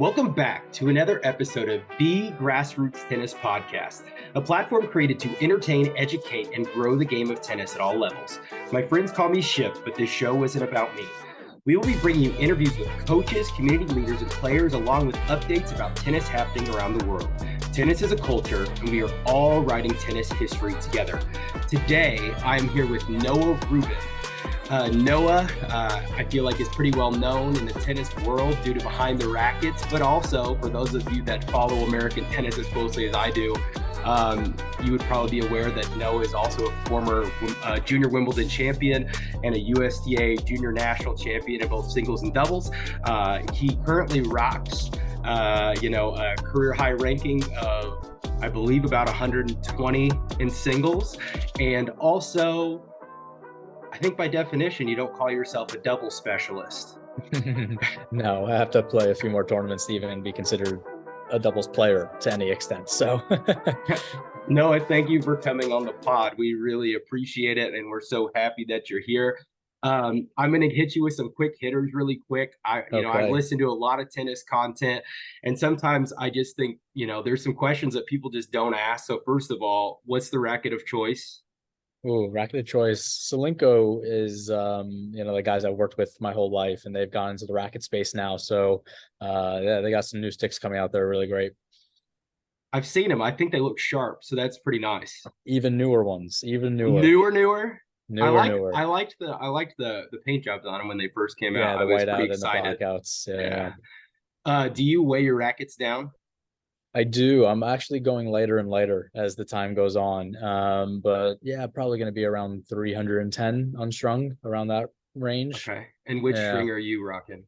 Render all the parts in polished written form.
Welcome back to another episode of the Grassroots Tennis Podcast, a platform created to entertain, educate, and grow the game of tennis at all levels. My friends call me Ship, but this show isn't about me. We will be bringing you interviews with coaches, community leaders, and players, along with updates about tennis happening around the world. Tennis is a culture, and we are all writing tennis history together. Today, I'm here with Noah Rubin. Noah, I feel like is pretty well known in the tennis world due to Behind the Rackets, but also for those of you that follow American tennis as closely as I do, you would probably be aware that Noah is also a former junior Wimbledon champion and a USTA junior national champion in both singles and doubles. He currently rocks, a career high ranking of, I believe, about 120 in singles, and also, I think by definition, you don't call yourself a double specialist. No, I have to play a few more tournaments to even be considered a doubles player to any extent. So Noah, thank you for coming on the pod. We really appreciate it, and we're so happy that you're here. I'm going to hit you with some quick hitters really quick. I've listened to a lot of tennis content, and sometimes I just think, there's some questions that people just don't ask. So first of all, what's the racket of choice? Oh, racket of choice. Solinko is, the guys I worked with my whole life, and they've gone into the racket space now. So, they got some new sticks coming out there, really great. I've seen them. I think they look sharp, so that's pretty nice. Even newer ones, newer. Newer. I liked the paint jobs on them when they first came out. The I was whiteout pretty and excited. the blackouts. Yeah. Do you weigh your rackets down? I do. I'm actually going lighter and lighter as the time goes on. But yeah, probably going to be around 310 unstrung, around that range. Okay. And which string are you rocking?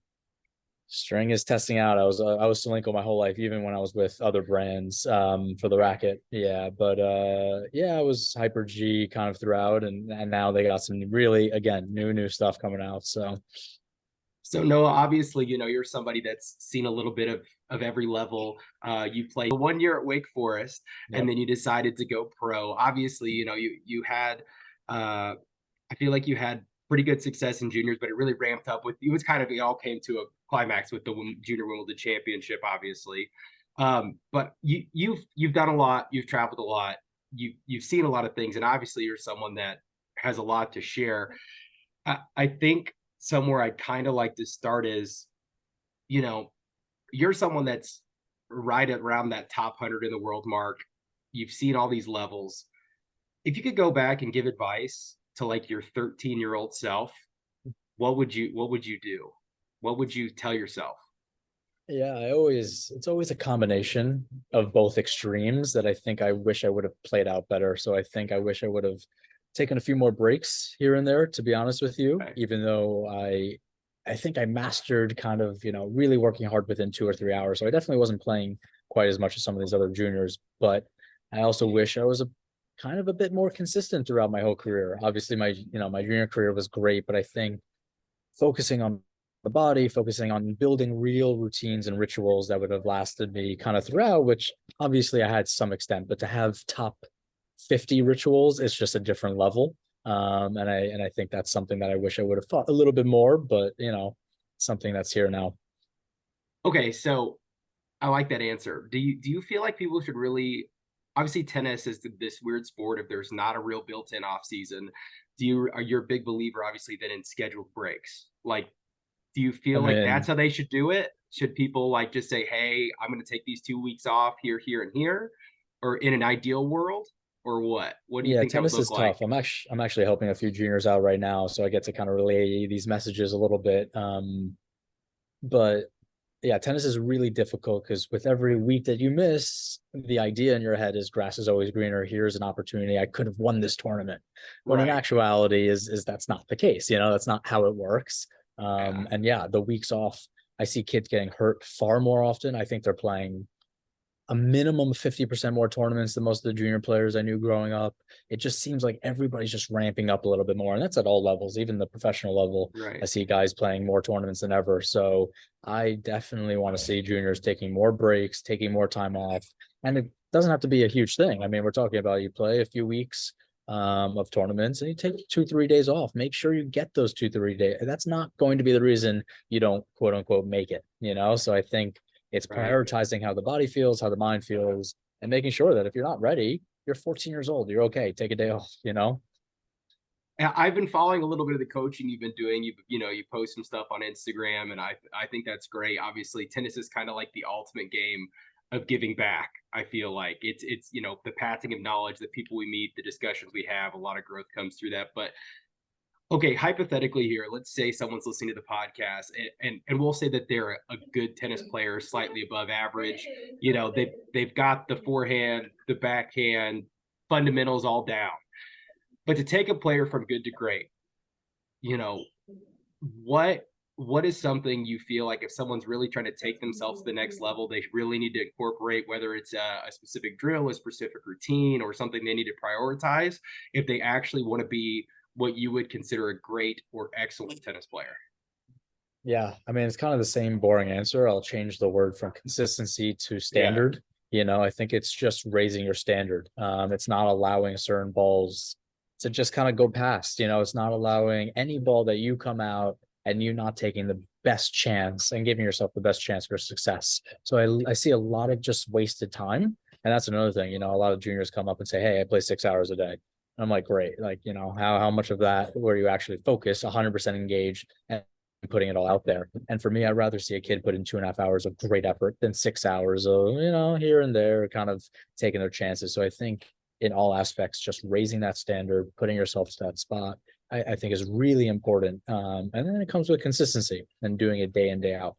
String is testing out. I was Solinko my whole life, even when I was with other brands for the racket. Yeah, but I was Hyper G kind of throughout, and now they got some really, again, new stuff coming out. So Noah, obviously, you're somebody that's seen a little bit of every level. You played 1 year at Wake Forest, and then you decided to go pro. Obviously, you had, I feel like you had pretty good success in juniors, but it really ramped up with, it all came to a climax with the Junior Wimbledon Championship, obviously. But you've done a lot, you've traveled a lot, you've seen a lot of things, and obviously you're someone that has a lot to share. I think somewhere I'd kind of like to start is, you're someone that's right around that top 100 in the world mark. You've seen all these levels. If you could go back and give advice to like your 13-year-old self, what would you do? What would you tell yourself? Yeah, it's always a combination of both extremes that I think I wish I would have played out better. So I think I wish I would have taken a few more breaks here and there, to be honest with you, even though I think I mastered kind of, really working hard within 2 or 3 hours. So I definitely wasn't playing quite as much as some of these other juniors, but I also wish I was a bit more consistent throughout my whole career. Obviously my junior career was great, but I think focusing on the body, focusing on building real routines and rituals that would have lasted me kind of throughout, which obviously I had to some extent, but to have top 50 rituals, it's just a different level. And I think that's something that I wish I would have thought a little bit more, but something that's here now. Okay, so I like that answer. Do you feel like people should really, obviously tennis is this weird sport if there's not a real built-in off season. Are you a big believer, obviously, then in scheduled breaks? Like, do you feel like that's how they should do it? Should people like just say, hey, I'm going to take these 2 weeks off here, and here, or in an ideal world? Or what? What do you think tennis that would is look like? tough. I'm actually helping a few juniors out right now, so I get to kind of relay these messages a little bit. But yeah, tennis is really difficult because with every week that you miss, the idea in your head is grass is always greener. Here's an opportunity. I could have won this tournament. When in actuality is that's not the case. That's not how it works. And the weeks off, I see kids getting hurt far more often. I think they're playing a minimum of 50% more tournaments than most of the junior players I knew growing up. It just seems like everybody's just ramping up a little bit more. And that's at all levels, even the professional level. I see guys playing more tournaments than ever. So I definitely want to see juniors taking more breaks, taking more time off. And it doesn't have to be a huge thing. I mean, we're talking about you play a few weeks of tournaments and you take 2-3 days off. Make sure you get those 2-3 days. That's not going to be the reason you don't quote unquote make it, So I think It's Right. prioritizing how the body feels, how the mind feels, and making sure that if you're not ready, you're 14 years old, you're okay. Take a day off, you know? I've been following a little bit of the coaching you've been doing. You post some stuff on Instagram, and I think that's great. Obviously, tennis is kind of like the ultimate game of giving back. I feel like it's the passing of knowledge, the people we meet, the discussions we have, a lot of growth comes through that. But okay, hypothetically here, let's say someone's listening to the podcast, and we'll say that they're a good tennis player, slightly above average. They've got the forehand, the backhand, fundamentals all down. But to take a player from good to great, you know, what what is something you feel like if someone's really trying to take themselves to the next level, they really need to incorporate, whether it's a specific drill, a specific routine, or something they need to prioritize if they actually want to be what you would consider a great or excellent tennis player? Yeah, I mean, it's kind of the same boring answer. I'll change the word from consistency to Yeah. standard. I think it's just raising your standard. It's not allowing certain balls to just kind of go past. It's not allowing any ball that you come out and you not taking the best chance and giving yourself the best chance for success. So I see a lot of just wasted time. And that's another thing. A lot of juniors come up and say, "Hey, I play 6 hours a day." I'm like, great. Like, how much of that were you actually focused, 100% engaged, and putting it all out there? And for me, I'd rather see a kid put in 2.5 hours of great effort than 6 hours of, here and there, kind of taking their chances. So I think in all aspects, just raising that standard, putting yourself to that spot, I think is really important. And then it comes with consistency and doing it day in, day out.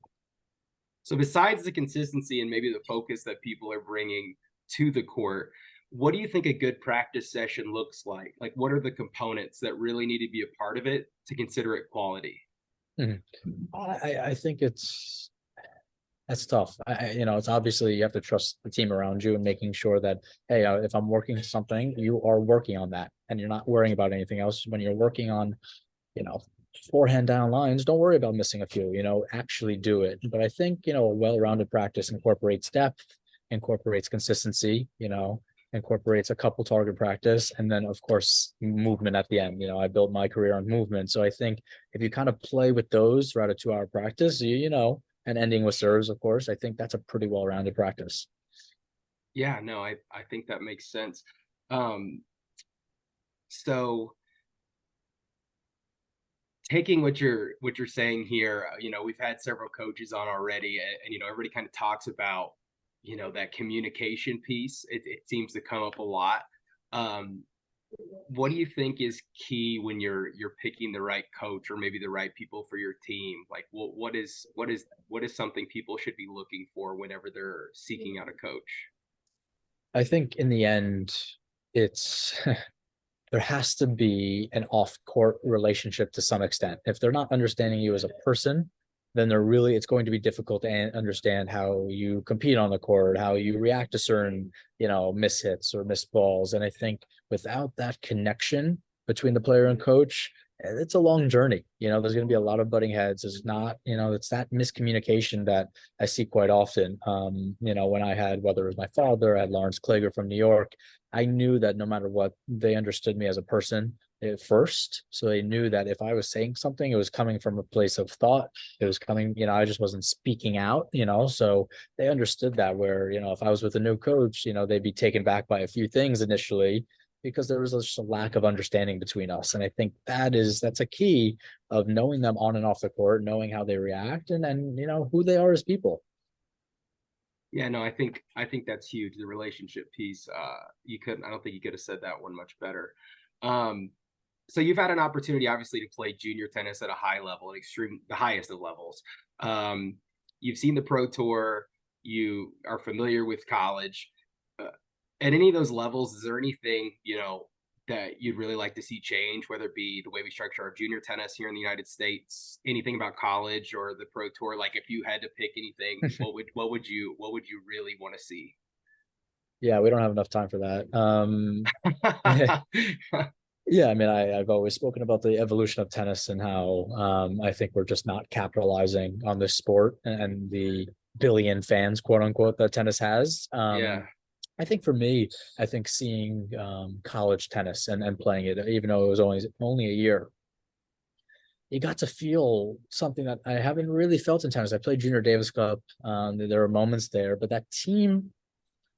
So besides the consistency and maybe the focus that people are bringing to the court, what do you think a good practice session looks like? Like, what are the components that really need to be a part of it to consider it quality? Mhm. I think that's tough. It's obviously you have to trust the team around you and making sure that, hey, if I'm working something, you are working on that and you're not worrying about anything else. When you're working on, you know, forehand down lines, don't worry about missing a few, actually do it. But I think, a well-rounded practice incorporates depth, incorporates consistency, incorporates a couple target practice, and then of course movement at the end. I built my career on movement. So I think if you kind of play with those throughout a 2 hour practice, and ending with serves, of course, I think that's a pretty well-rounded practice. Yeah, no, I think that makes sense. Um, so taking what you're saying here, we've had several coaches on already, and everybody kind of talks about that communication piece. It seems to come up a lot. Um, what do you think is key when you're picking the right coach or maybe the right people for your team? Like, what is something people should be looking for whenever they're seeking out a coach? I think in the end, it's there has to be an off-court relationship to some extent. If they're not understanding you as a person, then it's going to be difficult to understand how you compete on the court, how you react to certain, mishits or missed balls. And I think without that connection between the player and coach, it's a long journey. There's going to be a lot of butting heads. It's not, it's that miscommunication that I see quite often. When I had, whether it was my father, I had Lawrence Klager from New York, I knew that no matter what, they understood me as a person at first. So they knew that if I was saying something, it was coming from a place of thought. It was coming, I just wasn't speaking out, so they understood that. Where, if I was with a new coach, they'd be taken back by a few things initially because there was just a lack of understanding between us. And I think that's a key of knowing them on and off the court, knowing how they react, and then, who they are as people. Yeah, no, I think that's huge. The relationship piece. I don't think you could have said that one much better. Um, so you've had an opportunity, obviously, to play junior tennis at a high level, the highest of levels. Um, you've seen the pro tour. You are familiar with college. Uh, at any of those levels, is there anything that you'd really like to see change, whether it be the way we structure our junior tennis here in the United States, anything about college or the pro tour? Like, if you had to pick anything, what would you really want to see? Yeah, we don't have enough time for that. Yeah, I mean, I've always spoken about the evolution of tennis and how I think we're just not capitalizing on this sport and the billion fans, quote unquote, that tennis has. Yeah. I think for me, I think seeing college tennis and playing it, even though it was only a year, you got to feel something that I haven't really felt in tennis. I played Junior Davis Cup. There were moments there, but that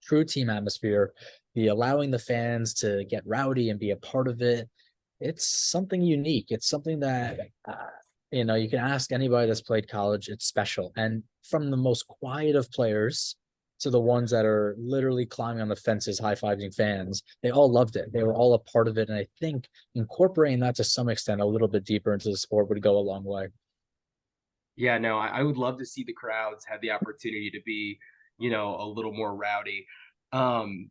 true team atmosphere, the allowing the fans to get rowdy and be a part of it, it's something unique. It's something that you can ask anybody that's played college. It's special, and from the most quiet of players to the ones that are literally climbing on the fences, high-fiving fans, they all loved it. They were all a part of it, and I think incorporating that to some extent a little bit deeper into the sport would go a long way. Yeah, no, I would love to see the crowds have the opportunity to be, a little more rowdy. Um,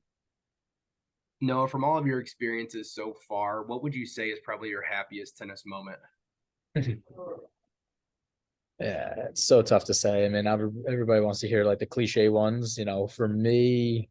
Noah, from all of your experiences so far, what would you say is probably your happiest tennis moment? Yeah, it's so tough to say. I mean, everybody wants to hear like the cliche ones. For me,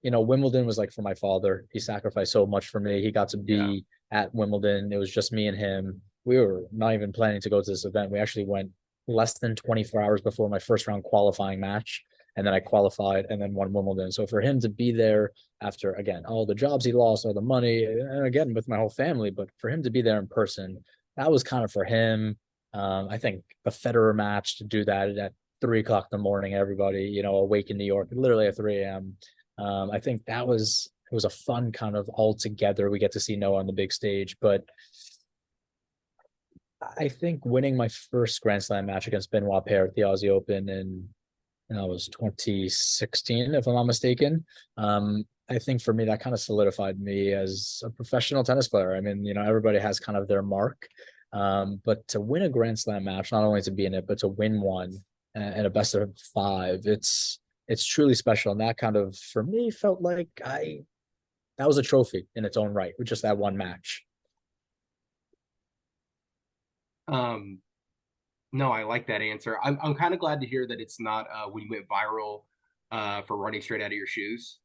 Wimbledon was like for my father. He sacrificed so much for me. He got to Yeah. be at Wimbledon. It was just me and him. We were not even planning to go to this event. We actually went less than 24 hours before my first round qualifying match. And then I qualified and then won Wimbledon. So for him to be there after, again, all the jobs he lost, all the money, and again, with my whole family, but for him to be there in person, that was kind of for him. I think the Federer match to do that at 3 o'clock in the morning, everybody, awake in New York, literally at 3 a.m. I think it was a fun kind of all together. We get to see Noah on the big stage, but I think winning my first Grand Slam match against Benoit Paire at the Aussie Open and that was 2016, if I'm not mistaken. I think for me that kind of solidified me as a professional tennis player. I mean, everybody has kind of their mark, but to win a Grand Slam match, not only to be in it, but to win one and a best of five, it's truly special. And that kind of for me felt like that was a trophy in its own right with just that one match. Um, no, I like that answer. I'm kind of glad to hear that it's not when you went viral for running straight out of your shoes.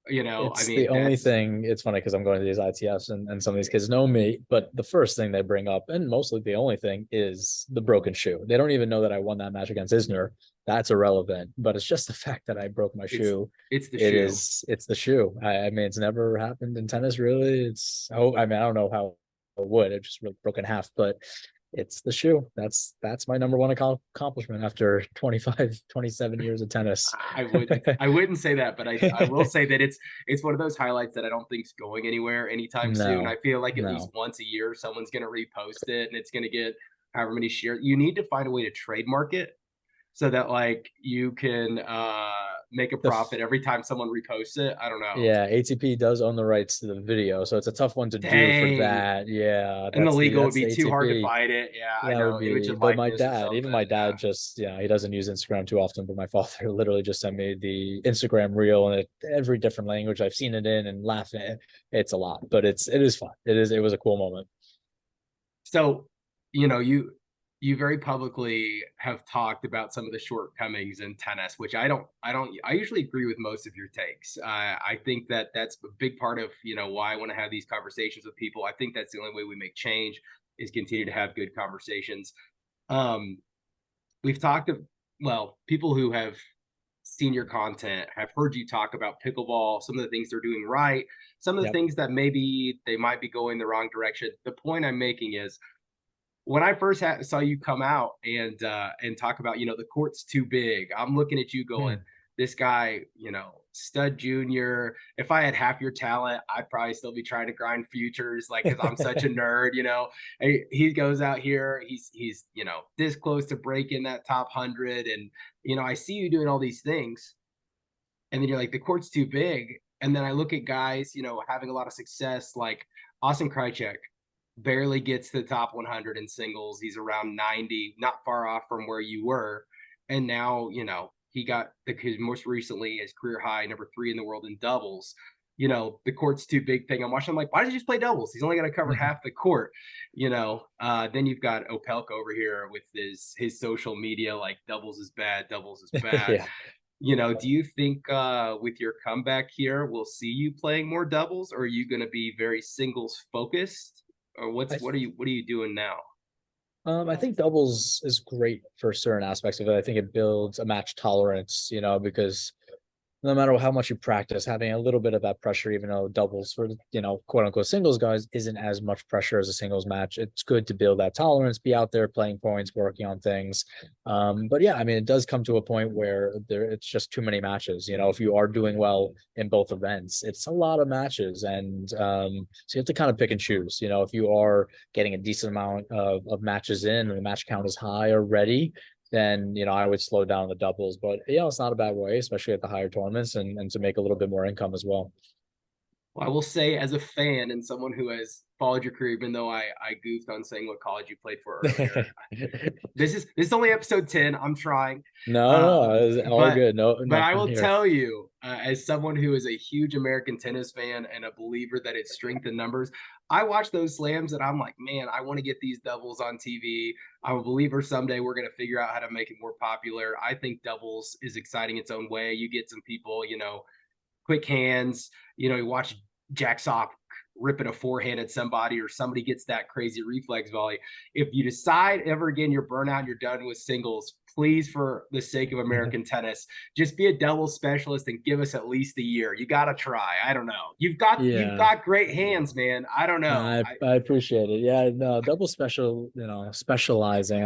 I It's mean, the only that's thing. It's funny because I'm going to these ITFs and some of these kids know me, but the first thing they bring up, and mostly the only thing, is the broken shoe. They don't even know that I won that match against Isner. That's irrelevant, but it's just the fact that I broke my it's shoe. it's the shoe. It's the shoe. I mean, it's never happened in tennis, really. I mean, I don't know how it would. It just really broke in half, but it's the shoe. That's my number one accomplishment after 25, 27 years of tennis. I wouldn't say that, but I will say that it's one of those highlights that I don't think's going anywhere anytime soon. I No, feel like at least no. once a year someone's gonna repost it and it's gonna get however many shares. You need to find a way to trademark it so that like you can make a The profit every time someone reposts it. I don't know. Yeah, ATP does own the rights to the video, so it's a tough one to do for Dang. that. Yeah, And the legal would that's be the too hard to ATP. fight it. Yeah, I That would know. Image be, and but my likeness or dad, even something. my Yeah. dad just, he doesn't use Instagram too often, but my father literally just sent me the Instagram reel and every different language I've seen it in and laughing at it. It's a lot, but it is fun. It was a cool moment. So, you very publicly have talked about some of the shortcomings in tennis, which I usually agree with most of your takes. I think that that's a big part of why I want to have these conversations with people. I think that's the only way we make change is continue to have good conversations. Um, we've talked of well, people who have seen your content have heard you talk about pickleball, some of the things they're doing right, some of the Yep. things that maybe they might be going the wrong direction. The point I'm making is when I first saw you come out and talk about the court's too big, I'm looking at you going, Hmm. this guy, stud junior. If I had half your talent, I'd probably still be trying to grind futures, like because I'm such a nerd. He goes out here, he's this close to breaking that top 100, and I see you doing all these things, and then you're like the court's too big, and then I look at guys having a lot of success like Austin Krajicek barely gets to the top 100 in singles. He's around 90, not far off from where you were. And now, he got his most recently his career high, number 3 in the world in doubles. The court's too big thing. I'm watching. I'm like, why does he just play doubles? He's only going to cover half the court. Then you've got Opelka over here with his social media, like doubles is bad, doubles is bad. Yeah. Do you think with your comeback here, we'll see you playing more doubles, or are you going to be very singles focused, or I what are you doing now? I think doubles is great for certain aspects of it. I think it builds a match tolerance, because no matter how much you practice, having a little bit of that pressure, even though doubles for, quote unquote singles guys isn't as much pressure as a singles match. It's good to build that tolerance, be out there playing points, working on things. But yeah, I mean, it does come to a point where it's just too many matches. If you are doing well in both events, it's a lot of matches. And so you have to kind of pick and choose. If you are getting a decent amount of matches in and the match count is high already, then I would slow down the doubles. But yeah, it's not a bad way, especially at the higher tournaments and to make a little bit more income as well. Well, I will say, as a fan and someone who has followed your career, even though I goofed on saying what college you played for earlier, this is only episode 10. I'm trying, No, uh, no, it's all but good. No, but I nothing will here. tell you, as someone who is a huge American tennis fan and a believer that it's strength in numbers, I watch those slams and I'm like, man, I want to get these doubles on TV. I'm a believer someday we're going to figure out how to make it more popular. I think doubles is exciting its own way. You get some people, quick hands. You watch Jack Sock ripping a forehand at somebody, or somebody gets that crazy reflex volley. If you decide ever again you're burnt out and you're done with singles, please, for the sake of American tennis, just be a doubles specialist and give us at least a year. You got to try. I don't know. You've Yeah. got great hands, man. I don't No, know. I appreciate it. Yeah, no, double special, specializing.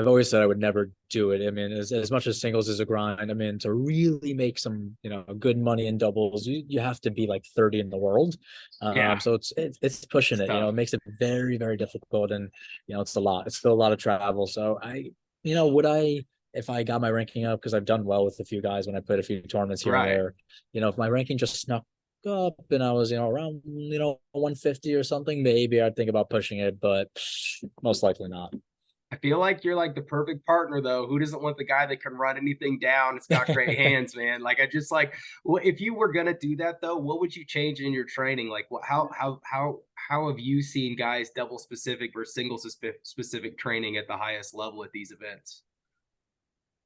I've always said I would never do it. I mean, as much as singles is a grind, I mean, to really make some, good money in doubles, you have to be like 30 in the world. Yeah, So it's pushing it's it, tough. it makes it very, very difficult. And, it's a lot. It's still a lot of travel. So would I, if I got my ranking up, because I've done well with a few guys when I played a few tournaments here and Right. there, if my ranking just snuck up and I was, around, 150 or something, maybe I'd think about pushing it, but most likely not. I feel like you're like the perfect partner, though. Who doesn't want the guy that can run anything down? It's got great hands, man. Like, I just like, well, if you were gonna do that though, what would you change in your training? Like, what, how have you seen guys double specific versus single specific training at the highest level at these events?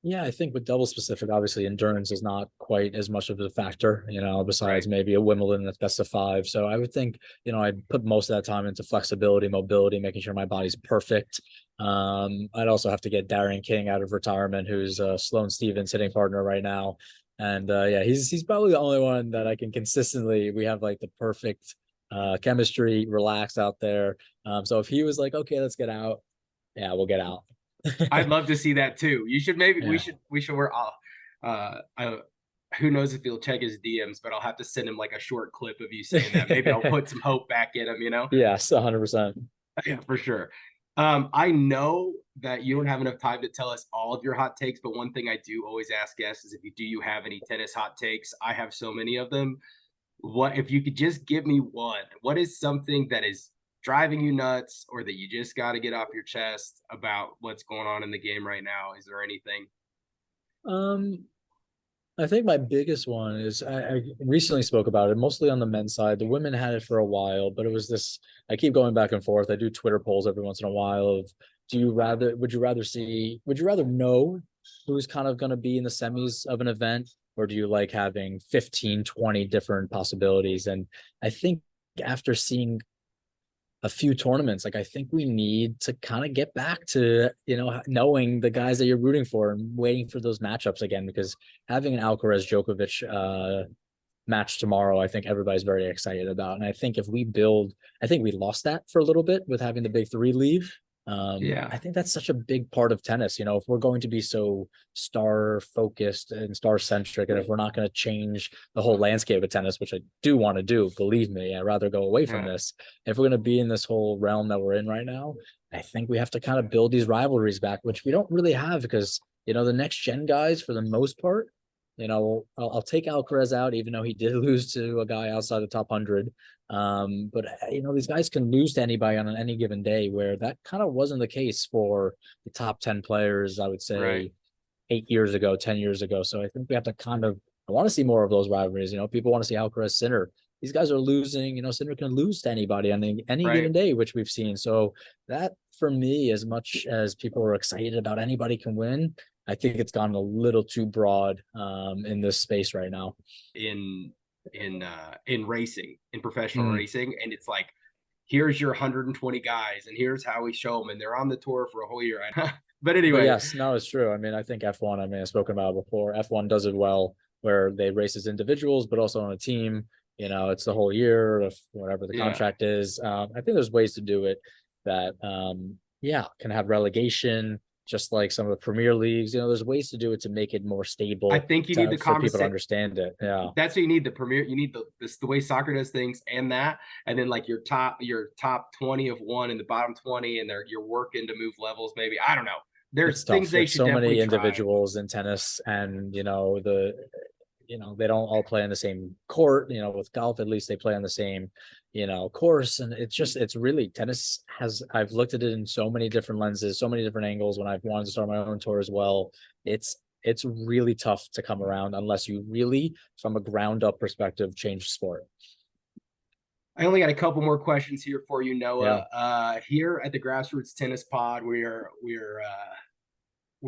Yeah, I think with double specific, obviously endurance is not quite as much of a factor, Right. besides maybe a Wimbledon that's best of five. So I would think, I'd put most of that time into flexibility, mobility, making sure my body's perfect. I'd also have to get Darren King out of retirement, who's Sloane Stevens hitting partner right now. And yeah, he's probably the only one that I can consistently, we have like the perfect chemistry, relaxed out there. So if he was like, okay, let's get out, yeah, we'll get out. I'd love to see that too. You should maybe Yeah. we should wear who knows if he'll check his DMs, but I'll have to send him like a short clip of you saying that. Maybe I'll put some hope back in him. Yes, 100%. Yeah, for sure. I know that you don't have enough time to tell us all of your hot takes, but one thing I do always ask guests is, if you have any tennis hot takes? I have so many of them. What if you could just give me one? What is something that is driving you nuts, or that you just got to get off your chest about what's going on in the game right now? Is there anything? Um, I think my biggest one is I recently spoke about it, mostly on the men's side. The women had it for a while, but it was this. I keep going back and forth. I do Twitter polls every once in a while of, would you rather know who's kind of going to be in the semis of an event, or do you like having 15, 20 different possibilities? And I think after seeing a few tournaments, like I think we need to kind of get back to, knowing the guys that you're rooting for and waiting for those matchups again, because having an Alcaraz Djokovic match tomorrow, I think everybody's very excited about. And I think if we build, I think we lost that for a little bit with having the big three leave. I Yeah, think that's such a big part of tennis. If we're going to be so star focused and star centric, and if we're not going to change the whole landscape of tennis, which I do want to do, believe me, I'd rather go away from yeah, this. If we're going to be in this whole realm that we're in right now, I think we have to kind of build these rivalries back, which we don't really have, because the next gen guys, for the most part, I'll take Alcaraz out, even though he did lose to a guy outside the top 100. But these guys can lose to anybody on any given day, where that kind of wasn't the case for the top 10 players, I would right. say 8 years ago, 10 years ago. So I think we have to kind of, I want to see more of those rivalries. People want to see Alcaraz Sinner. These guys are losing, Sinner can lose to anybody on any given Right. day, which we've seen. So that, for me, as much as people are excited about anybody can win, I think it's gone a little too broad in this space right now. in in racing, in professional Mm. racing, and it's like, here's your 120 guys and here's how we show them, and they're on the tour for a whole year. But But anyway, yes, no, it's true. I mean, I think F1, I mean, I've spoken about it before. F1 does it well. where they race as individuals, but also on a team. It's the whole year of whatever the contract is. I think there's ways to do it that, can have relegation, just like some of the Premier Leagues. There's ways to do it to make it more stable. I think you need the for people to understand it. Yeah, that's what you need. You need the way soccer does things, and then like your top 20 of one and the bottom 20, and you're working to move levels. Maybe, I don't know. There's things they should definitely try. So many individuals in tennis, and they don't all play on the same court. With golf, at least they play on the same, course. And it's really, tennis I've looked at it in so many different lenses, so many different angles when I've wanted to start my own tour as well. It's really tough to come around unless you really, from a ground up perspective, change sport. I only got a couple more questions here for you, Noah. Yeah. Here at the Grassroots Tennis Pod, we're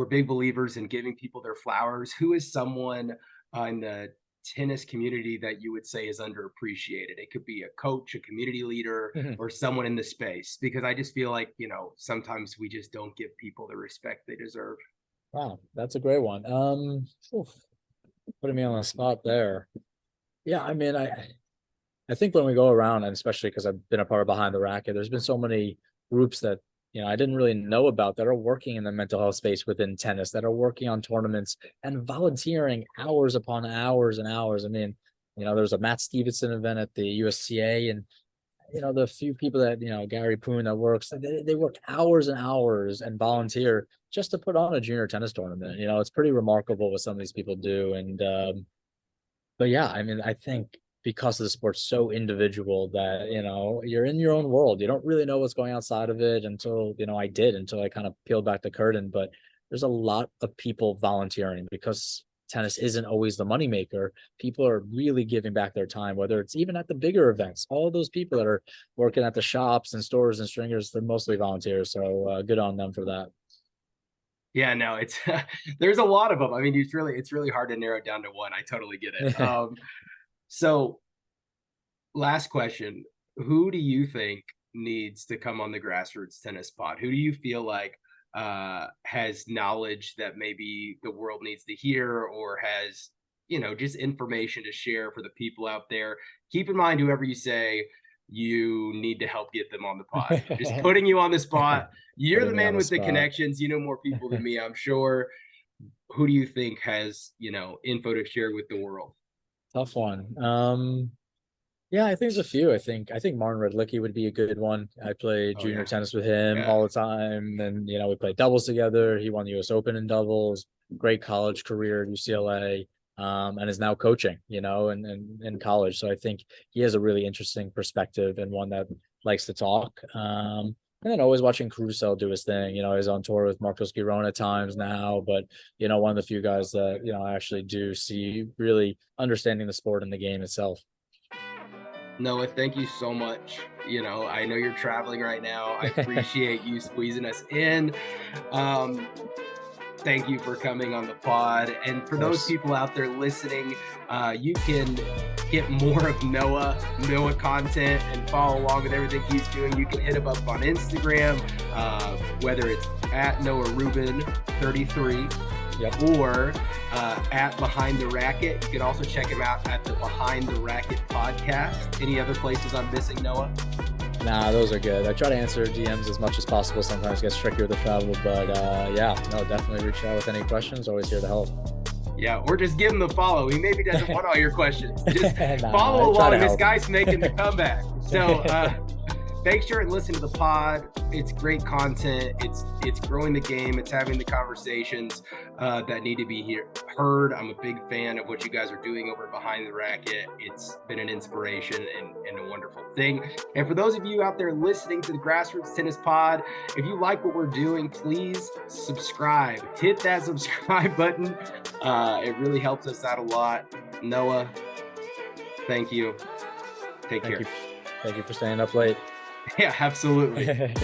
big believers in giving people their flowers. Who is someone in the tennis community that you would say is underappreciated? It could be a coach, a community leader, or someone in the space, because I just feel like, sometimes we just don't give people the respect they deserve. Wow, that's a great one. Putting me on the spot there. Yeah, I mean, I think when we go around, and especially because I've been a part of Behind the Racket, there's been so many groups that I didn't really know about that are working in the mental health space within tennis, that are working on tournaments and volunteering hours upon hours and hours. I mean, there's a Matt Stevenson event at the USCA, and the few people that, Gary Poon that works, they work hours and hours and volunteer just to put on a junior tennis tournament. It's pretty remarkable what some of these people do. And but yeah, I mean, I think because of the sport's so individual that, you're in your own world. You don't really know what's going outside of it until I kind of peeled back the curtain. But there's a lot of people volunteering because tennis isn't always the moneymaker. People are really giving back their time, whether it's even at the bigger events. All those people that are working at the shops and stores and stringers, they're mostly volunteers. So good on them for that. Yeah, no, it's there's a lot of them. I mean, it's really hard to narrow it down to one. I totally get it. So last question, who do you think needs to come on the Grassroots Tennis Pod? Who do you feel like has knowledge that maybe the world needs to hear, or has, just information to share for the people out there? Keep in mind, whoever you say, you need to help get them on the pod. Just putting you on the spot. You're the man with the connections. You know more people than me, I'm sure. Who do you think has, info to share with the world? Tough one. Yeah, I think there's a few. I think Martin Redlicki would be a good one. I played junior tennis with him all the time. And, we played doubles together. He won the US Open in doubles, great college career at UCLA, and is now coaching, in college. So I think he has a really interesting perspective and one that likes to talk. And then always watching Caruso do his thing. He's on tour with Marcos Giron at times now, but, one of the few guys that, I actually do see really understanding the sport and the game itself. Noah, thank you so much. I know you're traveling right now. I appreciate you squeezing us in. Thank you for coming on the pod. And for those people out there listening, you can get more of Noah content and follow along with everything he's doing. You can hit him up on Instagram, whether it's at Noah Rubin 33. Yep. Or at Behind the Racket. You can also check him out at the Behind the Racket podcast. Any other places I'm missing, Noah? Nah, those are good. I try to answer DMs as much as possible. Sometimes it gets tricky with the travel, but definitely reach out with any questions. Always here to help. Yeah, or just give him the follow. He maybe doesn't want all your questions. Just follow along. This guy's making the comeback. So make sure and listen to the pod. It's great content. It's growing the game. It's having the conversations that need to be heard. I'm a big fan of what you guys are doing over Behind the Racket. It's been an inspiration and a wonderful thing. And for those of you out there listening to the Grassroots Tennis Pod, if you like what we're doing, please subscribe. Hit that subscribe button. It really helps us out a lot. Noah, thank you. Take care. Thank you for staying up late. Yeah, absolutely.